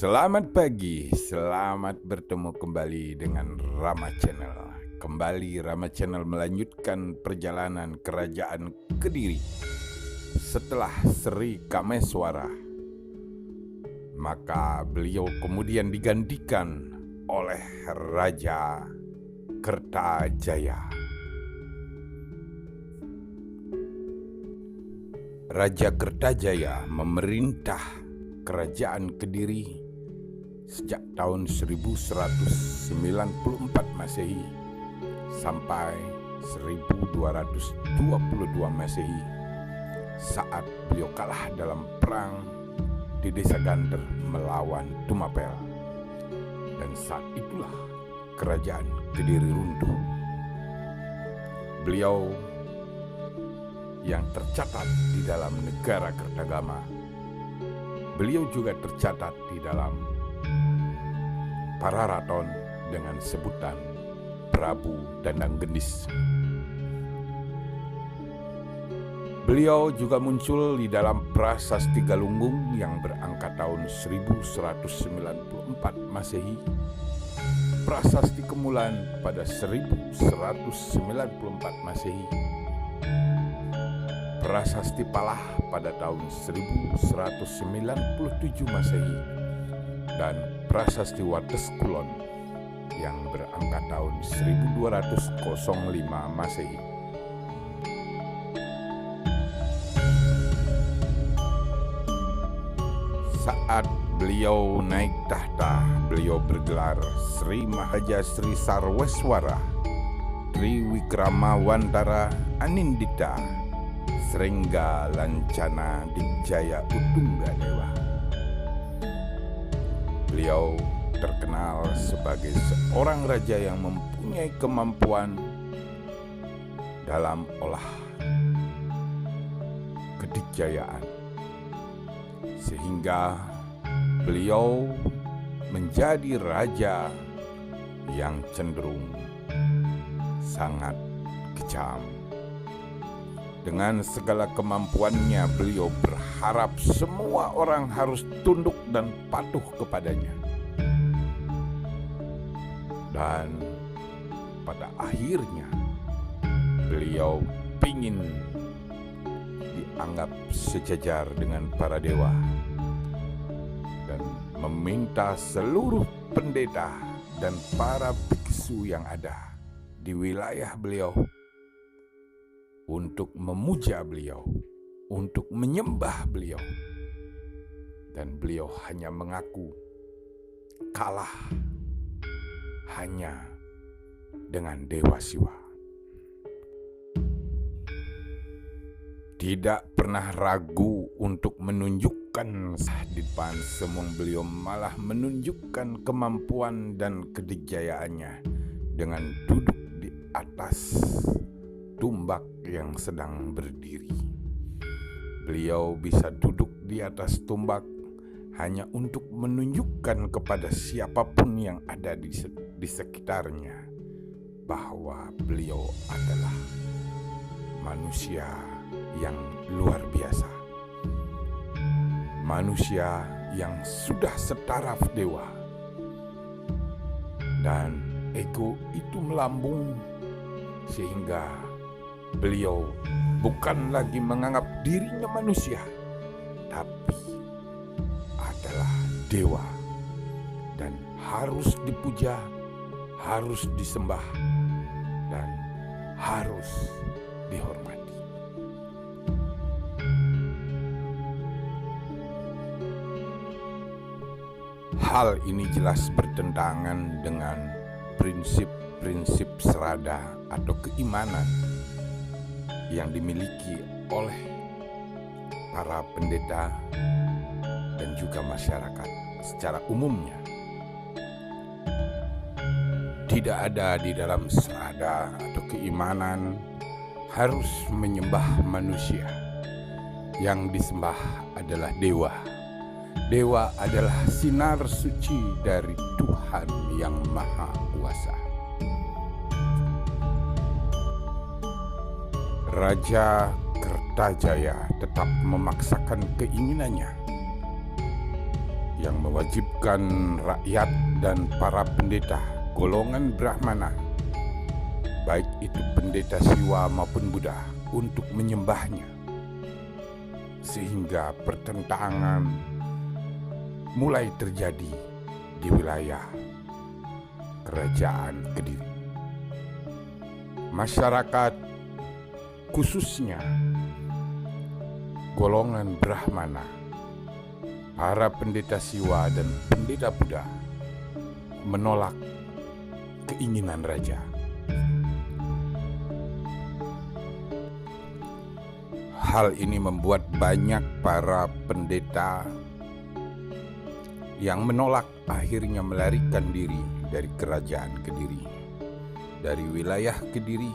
Selamat pagi, selamat bertemu kembali dengan Rama Channel. Kembali Rama Channel melanjutkan perjalanan kerajaan Kediri setelah Sri Kameswara. Maka beliau kemudian digantikan oleh Raja Kertajaya. Raja Kertajaya memerintah kerajaan Kediri sejak tahun 1194 Masehi sampai 1222 Masehi saat beliau kalah dalam perang di Desa Gander melawan Tumapel. Dan saat itulah kerajaan Kediri runtuh. Beliau yang tercatat di dalam negara Kertagama, beliau juga tercatat di dalam Pararaton dengan sebutan Prabu Dandang Gendis. Beliau juga muncul di dalam Prasasti Galunggung yang berangka tahun 1194 Masehi, Prasasti Kemulan pada 1194 Masehi, Prasasti Palah pada tahun 1197 Masehi, dan Prasasti Wates Kulon yang berangka tahun 1205 Masehi. Saat beliau naik tahta, beliau bergelar Sri Mahaja Sri Sarweswara Triwikramawantara Anindita Srengga Lancana Dijaya Utungga Dewa. Beliau terkenal sebagai seorang raja yang mempunyai kemampuan dalam olah kedikjayaan, sehingga beliau menjadi raja yang cenderung sangat kejam. Dengan segala kemampuannya, beliau berharap semua orang harus tunduk dan patuh kepadanya. Dan pada akhirnya, beliau ingin dianggap sejajar dengan para dewa dan meminta seluruh pendeta dan para biksu yang ada di wilayah beliau untuk memuja beliau, untuk menyembah beliau. Dan beliau hanya mengaku kalah hanya dengan Dewa Siwa. Tidak pernah ragu untuk menunjukkan di depan semua, beliau malah menunjukkan kemampuan dan kedikjayaannya dengan duduk di atas tumbak yang sedang berdiri. Beliau bisa duduk di atas tumbak hanya untuk menunjukkan kepada siapapun yang ada di sekitarnya bahwa beliau adalah manusia yang luar biasa, manusia yang sudah setaraf dewa. Dan ego itu melambung sehingga beliau bukan lagi menganggap dirinya manusia, tapi adalah dewa dan harus dipuja, harus disembah, dan harus dihormati. Hal ini jelas bertentangan dengan prinsip-prinsip serada atau keimanan yang dimiliki oleh para pendeta dan juga masyarakat secara umumnya. Tidak ada di dalam serada atau keimanan harus menyembah manusia. Yang disembah adalah dewa. Dewa adalah sinar suci dari Tuhan yang Maha Kuasa. Raja Kertajaya tetap memaksakan keinginannya yang mewajibkan pasukan rakyat dan para pendeta golongan Brahmana, baik itu pendeta Siwa maupun Buddha, untuk menyembahnya. Sehingga pertentangan mulai terjadi di wilayah Kerajaan Kediri. Masyarakat, khususnya golongan Brahmana, para pendeta Siwa dan pendeta Buddha, menolak keinginan raja. Hal ini membuat banyak para pendeta yang menolak akhirnya melarikan diri dari Kerajaan Kediri, dari wilayah Kediri,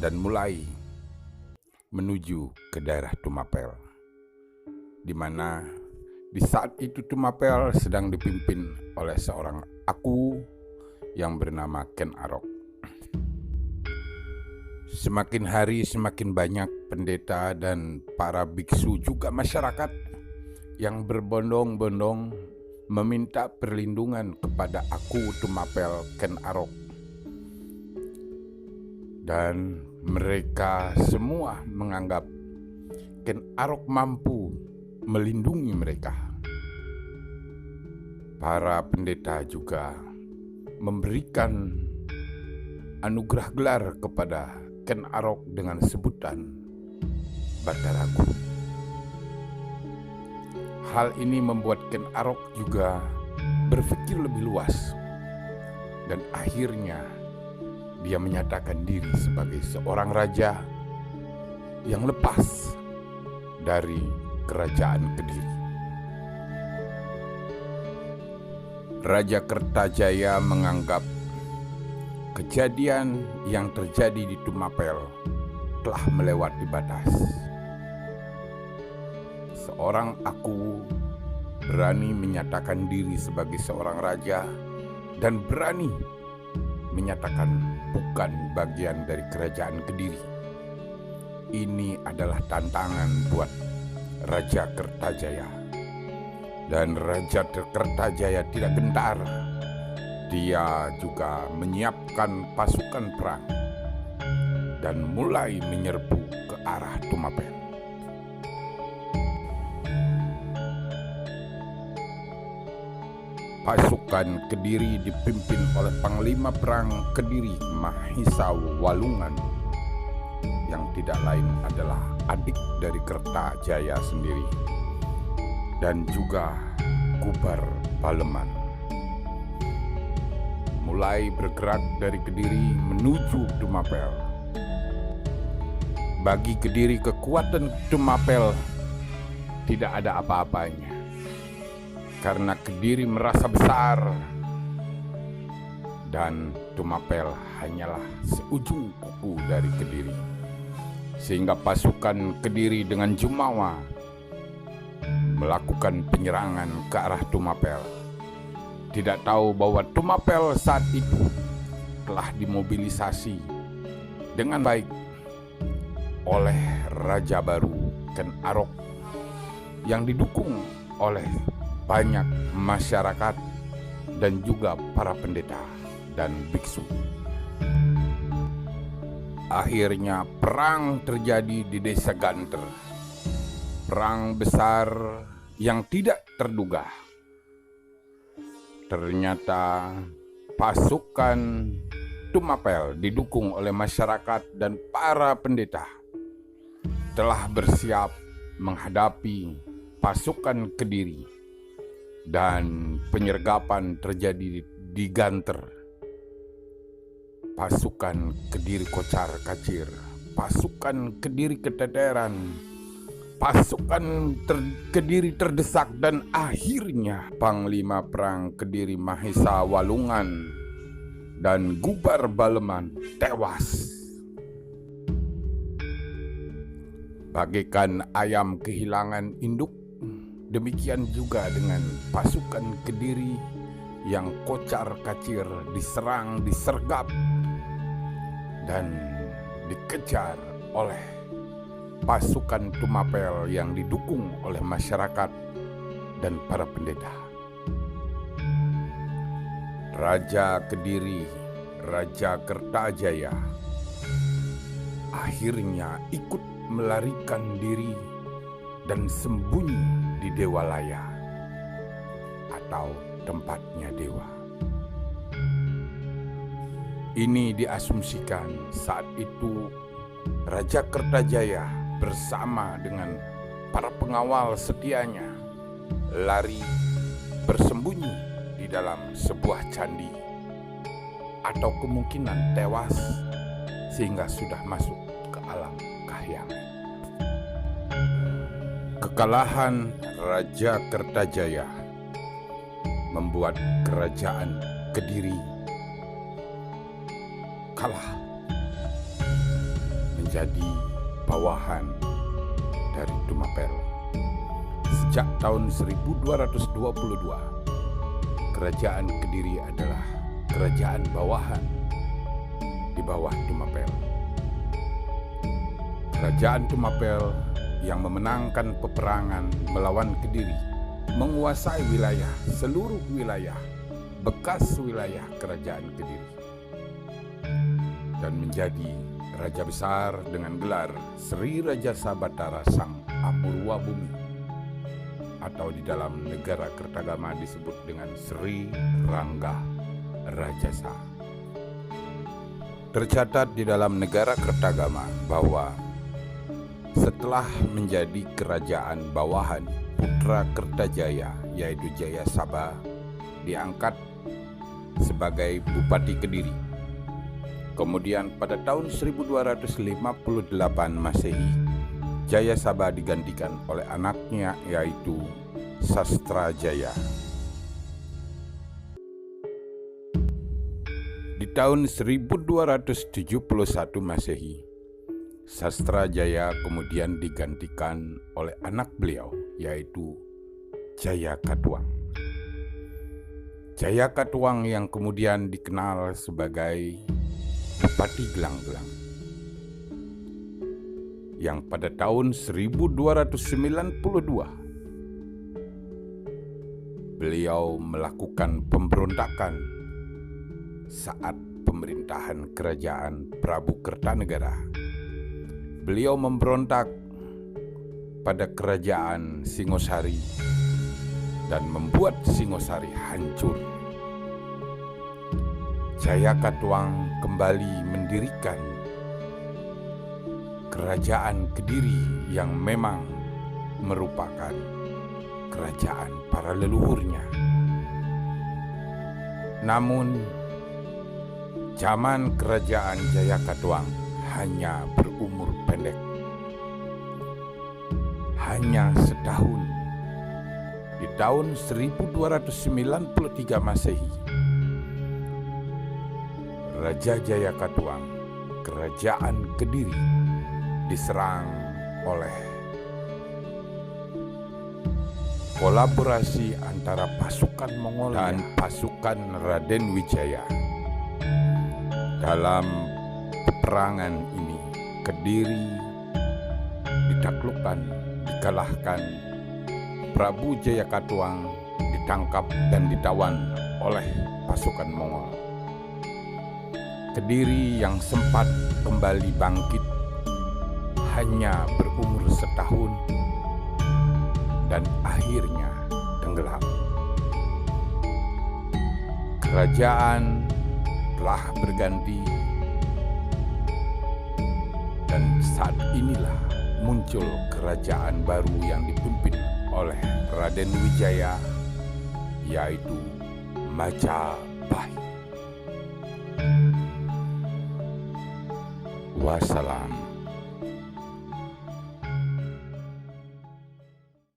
dan mulai menuju ke daerah Tumapel, di mana di saat itu Tumapel sedang dipimpin oleh seorang aku yang bernama Ken Arok. Semakin hari semakin banyak pendeta dan para biksu, juga masyarakat yang berbondong-bondong meminta perlindungan kepada aku Tumapel Ken Arok. Dan mereka semua menganggap Ken Arok mampu melindungi mereka. Para pendeta juga memberikan anugerah gelar kepada Ken Arok dengan sebutan Bataragu. Hal ini membuat Ken Arok juga berpikir lebih luas, dan akhirnya dia menyatakan diri sebagai seorang raja yang lepas dari Kerajaan Kediri. Raja Kertajaya menganggap kejadian yang terjadi di Tumapel telah melewati batas. Seorang aku berani menyatakan diri sebagai seorang raja dan berani menyatakan bukan bagian dari Kerajaan Kediri. Ini adalah tantangan buat Raja Kertajaya. Dan Raja Kertajaya tidak gentar. Dia juga menyiapkan pasukan perang dan mulai menyerbu ke arah Tumapel. Pasukan Kediri dipimpin oleh Panglima Perang Kediri Mahisa Walungan, yang tidak lain adalah adik dari Kertajaya sendiri, dan juga Gubar Baleman. Mulai bergerak dari Kediri menuju Tumapel. Bagi Kediri, kekuatan Tumapel tidak ada apa-apanya, karena Kediri merasa besar dan Tumapel hanyalah seujung kuku dari Kediri. Sehingga pasukan Kediri dengan jumawa melakukan penyerangan ke arah Tumapel. Tidak tahu bahwa Tumapel saat itu telah dimobilisasi dengan baik oleh Raja baru Ken Arok yang didukung oleh banyak masyarakat dan juga para pendeta dan biksu. Akhirnya perang terjadi di Desa Ganter. Perang besar yang tidak terduga. Ternyata pasukan Tumapel didukung oleh masyarakat dan para pendeta telah bersiap menghadapi pasukan Kediri, dan penyergapan terjadi di Ganter. Pasukan Kediri kocar kacir, pasukan Kediri keteteran, pasukan Kediri terdesak, dan akhirnya Panglima Perang Kediri Mahisa Walungan dan Gubar Baleman tewas. Bagaikan ayam kehilangan induk, demikian juga dengan pasukan Kediri yang kocar kacir, diserang, disergap, dan dikejar oleh pasukan Tumapel yang didukung oleh masyarakat dan para pendeta. Raja Kediri, Raja Kertajaya, akhirnya ikut melarikan diri dan sembunyi di Dewalaya atau tempatnya dewa. Ini diasumsikan saat itu Raja Kertajaya bersama dengan para pengawal setianya lari bersembunyi di dalam sebuah candi, atau kemungkinan tewas sehingga sudah masuk ke alam kahyangan. Kekalahan Raja Kertajaya membuat kerajaan Kediri kalah menjadi bawahan dari Tumapel. Sejak tahun 1222, kerajaan Kediri adalah kerajaan bawahan di bawah Tumapel. Kerajaan Tumapel yang memenangkan peperangan melawan Kediri menguasai seluruh wilayah bekas wilayah kerajaan Kediri dan menjadi raja besar dengan gelar Sri Raja Sabatara Sang Apurwa Bumi, atau di dalam negara Kertagama disebut dengan Sri Rangga Rajasa. Tercatat di dalam negara Kertagama bahwa setelah menjadi kerajaan bawahan, putra Kertajaya yaitu Jayasaba diangkat sebagai Bupati Kediri. Kemudian pada tahun 1258 Masehi, Jayasaba digantikan oleh anaknya yaitu Sastrajaya. Di tahun 1271 Masehi, Sastrajaya kemudian digantikan oleh anak beliau yaitu Jayakatwang. Jayakatwang yang kemudian dikenal sebagai Bupati Gelang-Gelang, yang pada tahun 1292 beliau melakukan pemberontakan saat pemerintahan kerajaan Prabu Kertanegara. Beliau memberontak pada kerajaan Singosari dan membuat Singosari hancur. Jayakatwang kembali mendirikan kerajaan Kediri yang memang merupakan kerajaan para leluhurnya. Namun, zaman kerajaan Jayakatwang hanya berumur pendek, hanya setahun. Di tahun 1293 Masehi, Raja Jayakatwang, kerajaan Kediri, diserang oleh kolaborasi antara pasukan Mongol dan pasukan Raden Wijaya. Dalam peperangan ini, Kediri ditaklukkan, dikalahkan. Prabu Jayakatwang ditangkap dan ditawan oleh pasukan Mongol. Kediri yang sempat kembali bangkit hanya berumur setahun dan akhirnya tenggelam. Kerajaan telah berganti dan saat inilah muncul kerajaan baru yang dipimpin oleh Raden Wijaya, yaitu Majapahit. Wassalam.